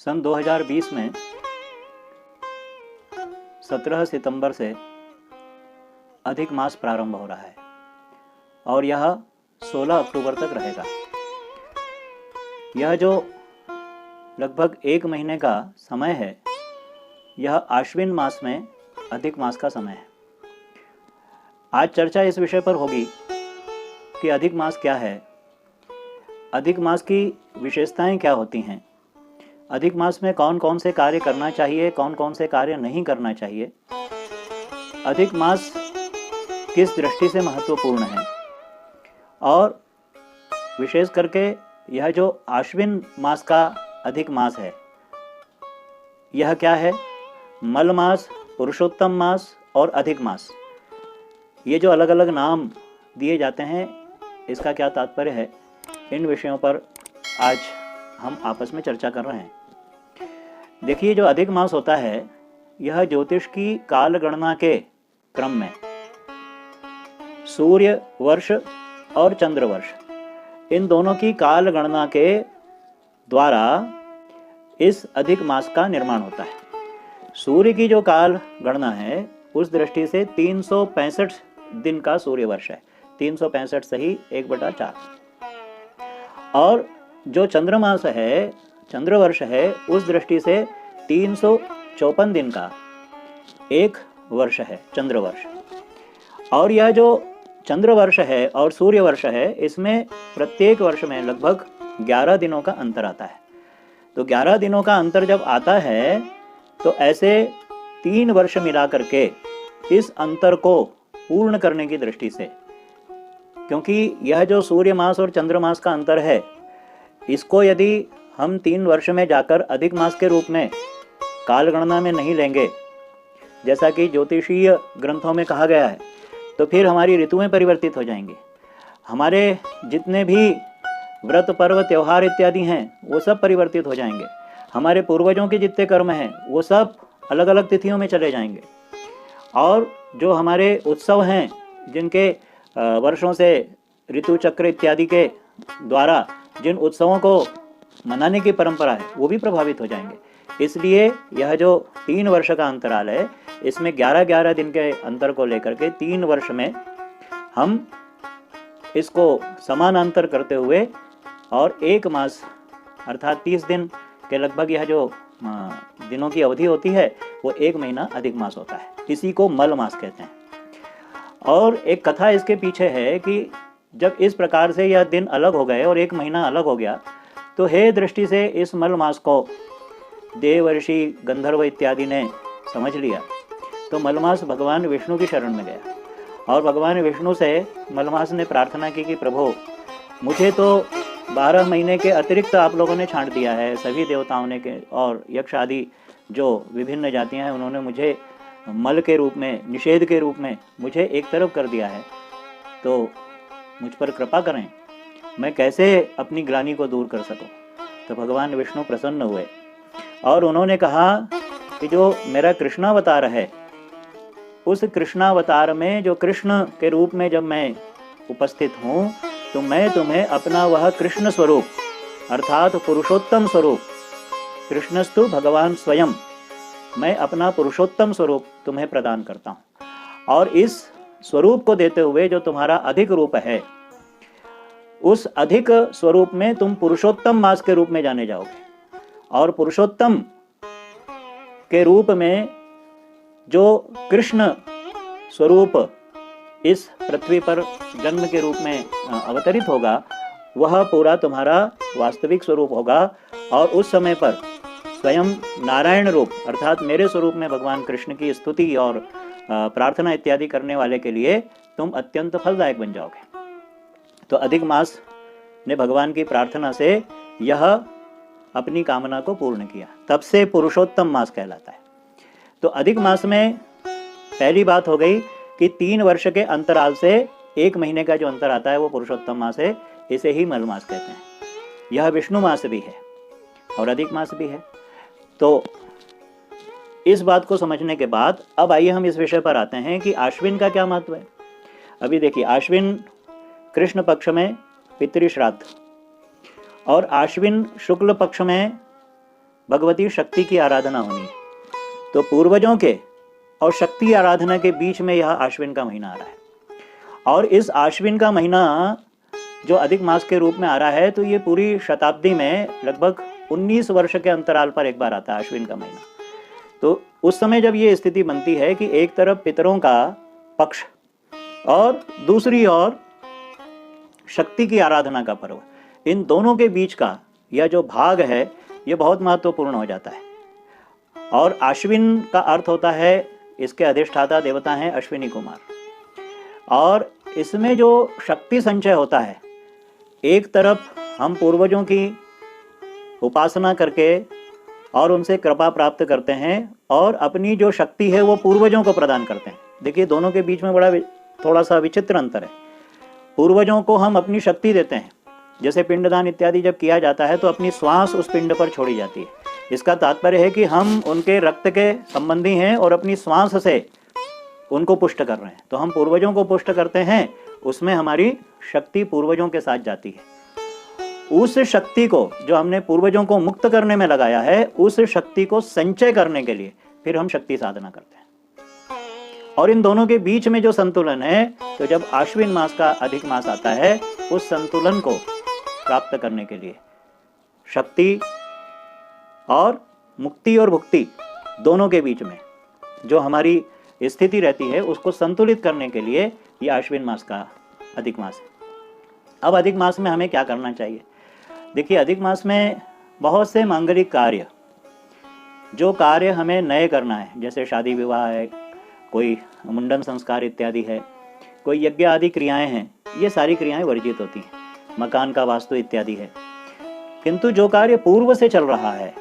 सन 2020 में 17 सितंबर से अधिक मास प्रारंभ हो रहा है और यह 16 अक्टूबर तक रहेगा। यह जो लगभग 1 महीने का समय है, यह आश्विन मास में अधिक मास का समय है। आज चर्चा इस विषय पर होगी कि अधिक मास क्या है, अधिक मास की विशेषताएं क्या होती हैं, अधिक मास में कौन कौन से कार्य करना चाहिए, कौन कौन से कार्य नहीं करना चाहिए, अधिक मास किस दृष्टि से महत्वपूर्ण है, और विशेष करके यह जो आश्विन मास का अधिक मास है, यह क्या है, मल मास, पुरुषोत्तम मास और अधिक मास, ये जो अलग अलग नाम दिए जाते हैं, इसका क्या तात्पर्य है, इन विषयों पर आज हम आपस में चर्चा कर रहे हैं। देखिए, जो अधिक मास होता है, यह ज्योतिष की काल गणना के क्रम में सूर्य वर्ष और चंद्र वर्ष, इन दोनों की काल गणना के द्वारा इस अधिक मास का निर्माण होता है। सूर्य की जो काल गणना है, उस दृष्टि से 365 दिन का सूर्य वर्ष है, 365 सही 1/4। और जो चंद्रमास है, चंद्रवर्ष है, उस दृष्टि से 354 दिन का एक वर्ष है, चंद्रवर्ष। और यह जो चंद्रवर्ष है और सूर्यवर्ष है, इसमें प्रत्येक वर्ष में लगभग 11 दिनों का अंतर आता है। तो 11 दिनों का अंतर जब आता है, तो ऐसे 3 वर्ष मिला करके इस अंतर को पूर्ण करने की दृष्टि से, क्योंकि यह जो सूर्य मास और चंद्रमास का अंतर है, इसको यदि हम 3 वर्ष में जाकर अधिक मास के रूप में काल गणना में नहीं लेंगे, जैसा कि ज्योतिषीय ग्रंथों में कहा गया है, तो फिर हमारी ऋतुएं परिवर्तित हो जाएंगी। हमारे जितने भी व्रत पर्व त्योहार इत्यादि हैं, वो सब परिवर्तित हो जाएंगे। हमारे पूर्वजों के जितने कर्म हैं, वो सब अलग अलग तिथियों में चले जाएंगे। और जो हमारे उत्सव हैं, जिनके वर्षों से ऋतु चक्र इत्यादि के द्वारा जिन उत्सवों को मनाने की परंपरा है, वो भी प्रभावित हो जाएंगे। इसलिए यह जो 3 वर्ष का अंतराल है, इसमें 11-11 दिन के अंतर को लेकर के 3 वर्ष में हम इसको समानांतर करते हुए और 1 मास अर्थात 30 दिन के लगभग यह जो दिनों की अवधि होती है, वो 1 महीना अधिक मास होता है। इसी को मल मास कहते हैं। और एक कथा इसके पीछे है कि जब इस प्रकार से यह दिन अलग हो गए और 1 महीना अलग हो गया, तो हे दृष्टि से इस मल मास को देवर्षि, गंधर्व इत्यादि ने समझ लिया। तो मलमास भगवान विष्णु की शरण में गया और भगवान विष्णु से मलमास ने प्रार्थना की कि प्रभु, मुझे तो 12 महीने के अतिरिक्त आप लोगों ने छांट दिया है, सभी देवताओं ने के और यक्ष आदि जो विभिन्न जातियां हैं, उन्होंने मुझे मल के रूप में, निषेध के रूप में मुझे एक तरफ कर दिया है, तो मुझ पर कृपा करें, मैं कैसे अपनी ग्लानि को दूर कर सकूं। तो भगवान विष्णु प्रसन्न हुए और उन्होंने कहा कि जो मेरा कृष्णावतार है, उस कृष्णावतार में जो कृष्ण के रूप में जब मैं उपस्थित हूँ, तो मैं तुम्हें अपना वह कृष्ण स्वरूप अर्थात पुरुषोत्तम स्वरूप, कृष्णस्तु भगवान स्वयं, मैं अपना पुरुषोत्तम स्वरूप तुम्हें प्रदान करता हूँ। और इस स्वरूप को देते हुए जो तुम्हारा अधिक रूप है, उस अधिक स्वरूप में तुम पुरुषोत्तम मास के रूप में जाने जाओगे। और पुरुषोत्तम के रूप में जो कृष्ण स्वरूप इस पृथ्वी पर जन्म के रूप में अवतरित होगा, वह पूरा तुम्हारा वास्तविक स्वरूप होगा। और उस समय पर स्वयं नारायण रूप अर्थात मेरे स्वरूप में भगवान कृष्ण की स्तुति और प्रार्थना इत्यादि करने वाले के लिए तुम अत्यंत फलदायक बन जाओगे। तो अधिक मास ने भगवान की प्रार्थना से यह अपनी कामना को पूर्ण किया, तब से पुरुषोत्तम मास कहलाता है। तो अधिक मास में पहली बात हो गई कि 3 वर्ष के अंतराल से 1 महीने का जो अंतर आता है, वो पुरुषोत्तम मास है, इसे ही मल मास कहते हैं। यह विष्णु मास भी है और अधिक मास भी है। तो इस बात को समझने के बाद अब आइए हम इस विषय पर आते हैं कि आश्विन का क्या महत्व है। अभी देखिए, आश्विन कृष्ण पक्ष में पितृ श्राद्ध और आश्विन शुक्ल पक्ष में भगवती शक्ति की आराधना होनी है। तो पूर्वजों के और शक्ति आराधना के बीच में यह आश्विन का महीना आ रहा है। और इस आश्विन का महीना जो अधिक मास के रूप में आ रहा है, तो ये पूरी शताब्दी में लगभग 19 वर्ष के अंतराल पर एक बार आता है आश्विन का महीना। तो उस समय जब ये स्थिति बनती है कि एक तरफ पितरों का पक्ष और दूसरी ओर शक्ति की आराधना का पर्व, इन दोनों के बीच का यह जो भाग है ये बहुत महत्वपूर्ण हो जाता है। और आश्विन का अर्थ होता है, इसके अधिष्ठाता देवता हैं अश्विनी कुमार। और इसमें जो शक्ति संचय होता है, एक तरफ हम पूर्वजों की उपासना करके और उनसे कृपा प्राप्त करते हैं और अपनी जो शक्ति है वो पूर्वजों को प्रदान करते हैं। देखिए दोनों के बीच में बड़ा थोड़ा सा विचित्र अंतर है। पूर्वजों को हम अपनी शक्ति देते हैं, जैसे पिंडदान इत्यादि जब किया जाता है तो अपनी श्वास उस पिंड पर छोड़ी जाती है। इसका तात्पर्य है कि हम उनके रक्त के संबंधी हैं और अपनी श्वास से उनको पुष्ट कर रहे हैं। तो हम पूर्वजों को पुष्ट करते हैं, उसमें हमारी शक्ति पूर्वजों के साथ जाती है। उस शक्ति को जो हमने पूर्वजों को मुक्त करने में लगाया है, उस शक्ति को संचय करने के लिए फिर हम शक्ति साधना करते हैं। और इन दोनों के बीच में जो संतुलन है, तो जब आश्विन मास का अधिक मास आता है, उस संतुलन को प्राप्त करने के लिए शक्ति और मुक्ति और भुक्ति दोनों के बीच में जो हमारी स्थिति रहती है, उसको संतुलित करने के लिए ये आश्विन मास का अधिक मास है। अब अधिक मास में हमें क्या करना चाहिए? देखिए अधिक मास में बहुत से मांगलिक कार्य, जो कार्य हमें नए करना है, जैसे शादी विवाह है, कोई मुंडन संस्कार इत्यादि है, कोई यज्ञ आदि क्रियाएं हैं, ये सारी क्रियाएं वर्जित होती हैं। मकान का वास्तु इत्यादि है। किंतु जो कार्य पूर्व से चल रहा है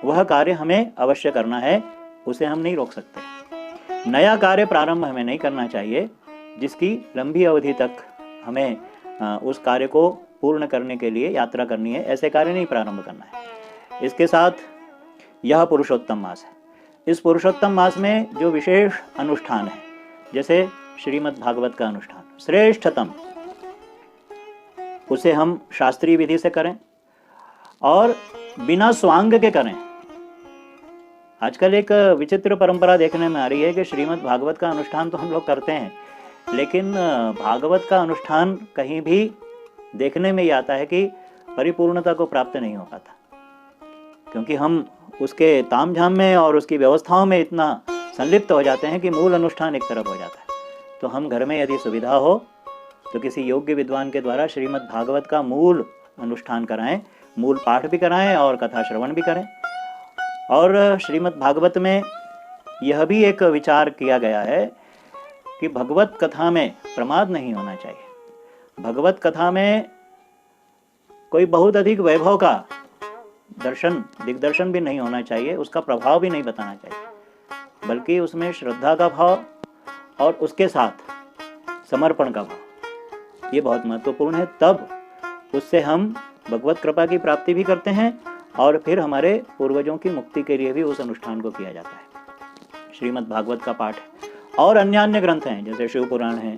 वह कार्य हमें अवश्य करना है, उसे हम नहीं रोक सकते। नया कार्य प्रारंभ हमें नहीं करना चाहिए, जिसकी लंबी अवधि तक हमें उस कार्य को पूर्ण करने के लिए यात्रा करनी है, ऐसे कार्य नहीं प्रारंभ करना है। इसके साथ यह पुरुषोत्तम मास है। इस पुरुषोत्तम मास में जो विशेष अनुष्ठान है, जैसे श्रीमद् भागवत का अनुष्ठान श्रेष्ठतम, उसे हम शास्त्रीय विधि से करें और बिना स्वांग के करें। आजकल एक विचित्र परंपरा देखने में आ रही है कि श्रीमद् भागवत का अनुष्ठान तो हम लोग करते हैं, लेकिन भागवत का अनुष्ठान कहीं भी देखने में ये आता है कि परिपूर्णता को प्राप्त नहीं हो पाता, क्योंकि हम उसके तामझाम में और उसकी व्यवस्थाओं में इतना संलिप्त हो जाते हैं कि मूल अनुष्ठान एक तरफ हो जाता है। तो हम घर में यदि सुविधा हो तो किसी योग्य विद्वान के द्वारा श्रीमद् भागवत का मूल अनुष्ठान कराएं, मूल पाठ भी कराएं और कथा श्रवण भी करें। और श्रीमद् भागवत में यह भी एक विचार किया गया है कि भगवत कथा में प्रमाद नहीं होना चाहिए। भगवत कथा में कोई बहुत अधिक वैभव का दिग्दर्शन भी नहीं होना चाहिए, उसका प्रभाव भी नहीं बताना चाहिए, बल्कि उसमें श्रद्धा का भाव और उसके साथ समर्पण का भाव ये बहुत महत्वपूर्ण है। तब उससे हम भगवत कृपा की प्राप्ति भी करते हैं और फिर हमारे पूर्वजों की मुक्ति के लिए भी उस अनुष्ठान को किया जाता है। श्रीमद् भागवत का पाठ और अन्य ग्रंथ हैं, जैसे शिव पुराण है,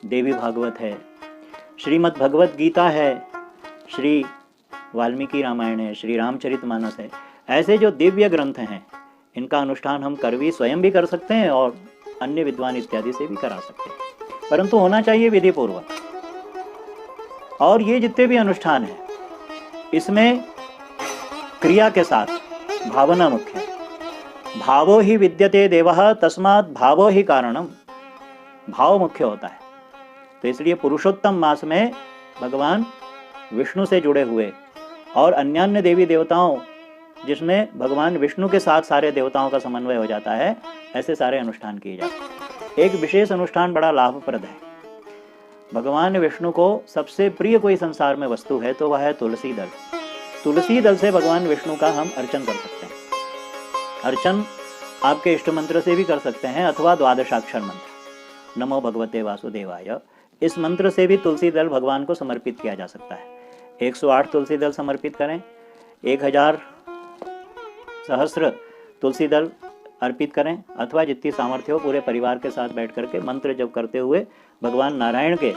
देवी भागवत है, श्रीमद् भगवत गीता है, श्री वाल्मीकि रामायण है, श्री रामचरितमानस है। ऐसे जो दिव्य ग्रंथ हैं, इनका अनुष्ठान हम स्वयं भी कर सकते हैं और अन्य विद्वान इत्यादि से भी करा सकते हैं, परंतु होना चाहिए विधि पूर्वक। और ये जितने भी अनुष्ठान हैं, इसमें क्रिया के साथ भावना मुख्य है। भावो ही विद्यते देवः तस्मात् भावो ही कारणम, भाव मुख्य होता है। तो इसलिए पुरुषोत्तम मास में भगवान विष्णु से जुड़े हुए और अन्य देवी देवताओं, जिसमें भगवान विष्णु के साथ सारे देवताओं का समन्वय हो जाता है, ऐसे सारे अनुष्ठान किए जाते हैं। एक विशेष अनुष्ठान बड़ा लाभप्रद है। भगवान विष्णु को सबसे प्रिय कोई संसार में वस्तु है तो वह है तुलसी दल। तुलसी दल से भगवान विष्णु का हम अर्चन कर सकते हैं। अर्चन आपके इष्ट मंत्र से भी कर सकते हैं अथवा द्वादशाक्षर मंत्र नमो भगवते वासुदेवाय, इस मंत्र से भी तुलसी दल भगवान को समर्पित किया जा सकता है। 108 तुलसी दल समर्पित करें, 1000 सहस्र तुलसी दल अर्पित करें, अथवा जितनी सामर्थ्य हो पूरे परिवार के साथ बैठ करके मंत्र जप करते हुए भगवान नारायण के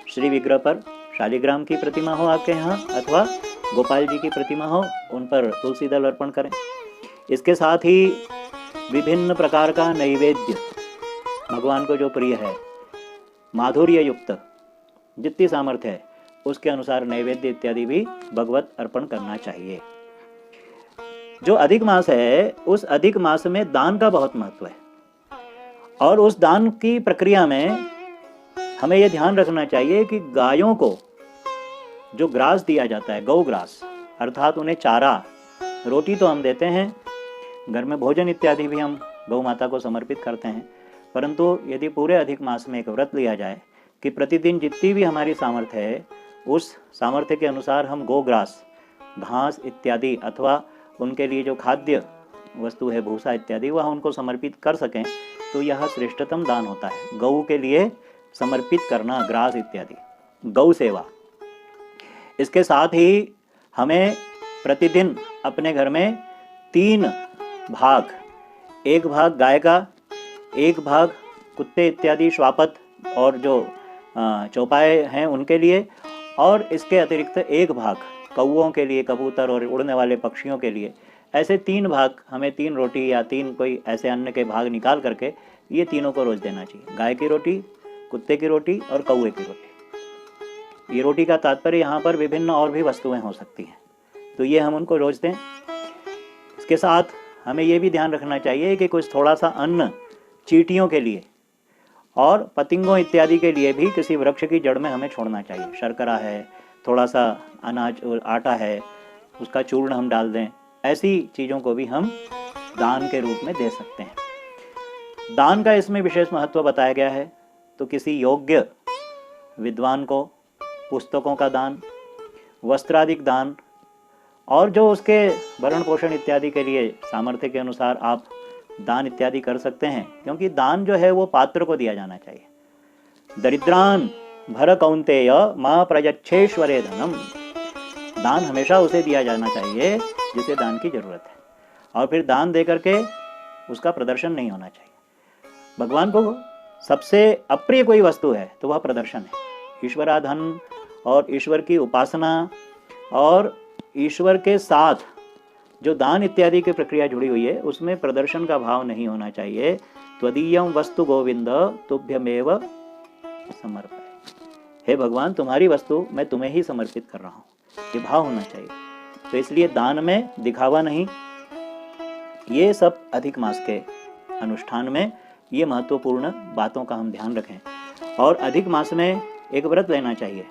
श्री विग्रह पर शालिग्राम की प्रतिमा हो आपके यहाँ, अथवा गोपाल जी की प्रतिमा हो उन पर तुलसी दल अर्पण करें। इसके साथ ही विभिन्न प्रकार का नैवेद्य भगवान को जो प्रिय है, माधुर्य युक्त जितनी सामर्थ्य है उसके अनुसार नैवेद्य इत्यादि भी भगवत अर्पण करना चाहिए। जो अधिक मास है उस अधिक मास में दान का बहुत महत्व है, और उस दान की प्रक्रिया में हमें यह ध्यान रखना चाहिए कि गायों को जो ग्रास दिया जाता है, गौ ग्रास, अर्थात उन्हें चारा, रोटी तो हम देते हैं, घर में भोजन इत्यादि भी हम गौ माता को समर्पित करते हैं, परंतु यदि पूरे अधिक मास में एक व्रत लिया जाए कि प्रतिदिन जितनी भी हमारी सामर्थ्य है उस सामर्थ्य के अनुसार हम गोग्रास, घास इत्यादि अथवा उनके लिए जो खाद्य वस्तु है, भूसा इत्यादि, वह उनको समर्पित कर सकें, तो यह श्रेष्ठतम दान होता है। गौ के लिए समर्पित करना ग्रास इत्यादि, गौ सेवा। इसके साथ ही हमें प्रतिदिन अपने घर में 3 भाग, एक भाग गाय का, एक भाग कुत्ते इत्यादि, श्वापत और जो चौपाए हैं उनके लिए, और इसके अतिरिक्त एक भाग कौओं के लिए, कबूतर और उड़ने वाले पक्षियों के लिए। ऐसे 3 भाग हमें 3 रोटी या 3 कोई ऐसे अन्न के भाग निकाल करके ये तीनों को रोज देना चाहिए। गाय की रोटी, कुत्ते की रोटी और कौए की रोटी। ये रोटी का तात्पर्य यहाँ पर विभिन्न और भी वस्तुएं हो सकती हैं, तो ये हम उनको रोज दें। इसके साथ हमें ये भी ध्यान रखना चाहिए कि कुछ थोड़ा सा अन्न चींटियों के लिए और पतंगों इत्यादि के लिए भी किसी वृक्ष की जड़ में हमें छोड़ना चाहिए। शर्करा है, थोड़ा सा अनाज और आटा है, उसका चूर्ण हम डाल दें। ऐसी चीज़ों को भी हम दान के रूप में दे सकते हैं। दान का इसमें विशेष महत्व बताया गया है, तो किसी योग्य विद्वान को पुस्तकों का दान, वस्त्रादिक दान, और जो उसके भरण पोषण इत्यादि के लिए सामर्थ्य के अनुसार आप दान इत्यादि कर सकते हैं, क्योंकि दान जो है वो पात्र को दिया जाना चाहिए। दरिद्रान भर कौन्तेय मां प्रयच्छेश्वरे धनम। दान हमेशा उसे दिया जाना चाहिए जिसे दान की जरूरत है, और फिर दान दे करके उसका प्रदर्शन नहीं होना चाहिए। भगवान को सबसे अप्रिय कोई वस्तु है तो वह प्रदर्शन है। ईश्वराधन और ईश्वर की उपासना और ईश्वर के साथ जो दान इत्यादि की प्रक्रिया जुड़ी हुई है उसमें प्रदर्शन का भाव नहीं होना चाहिए। त्वदीयम वस्तु गोविंद तुभ्यमेव समर्पय। हे भगवान, तुम्हारी वस्तु मैं तुम्हें ही समर्पित कर रहा हूँ, ये भाव होना चाहिए। तो इसलिए दान में दिखावा नहीं। ये सब अधिक मास के अनुष्ठान में ये महत्वपूर्ण बातों का हम ध्यान रखें। और अधिक मास में एक व्रत लेना चाहिए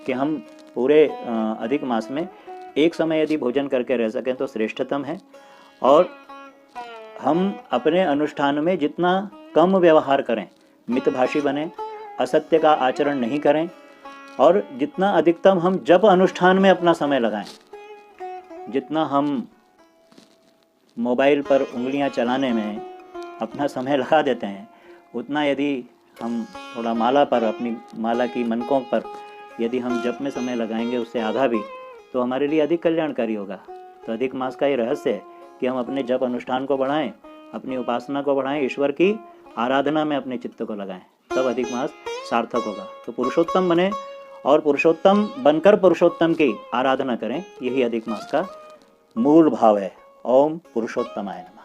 कि हम पूरे अधिक मास में एक समय यदि भोजन करके रह सकें तो श्रेष्ठतम है। और हम अपने अनुष्ठान में जितना कम व्यवहार करें, मितभाषी बने, असत्य का आचरण नहीं करें, और जितना अधिकतम हम जप अनुष्ठान में अपना समय लगाएं। जितना हम मोबाइल पर उंगलियां चलाने में अपना समय लगा देते हैं, उतना यदि हम थोड़ा माला पर, अपनी माला की मनकों पर यदि हम जप में समय लगाएंगे, उससे आधा भी, तो हमारे लिए अधिक कल्याणकारी होगा। तो अधिक मास का ये रहस्य है कि हम अपने जप अनुष्ठान को बढ़ाएं, अपनी उपासना को बढ़ाएं, ईश्वर की आराधना में अपने चित्त को लगाएं, तब अधिक मास सार्थक होगा। तो पुरुषोत्तम बने और पुरुषोत्तम बनकर पुरुषोत्तम की आराधना करें, यही अधिक मास का मूल भाव है। ओम पुरुषोत्तमाय नमः।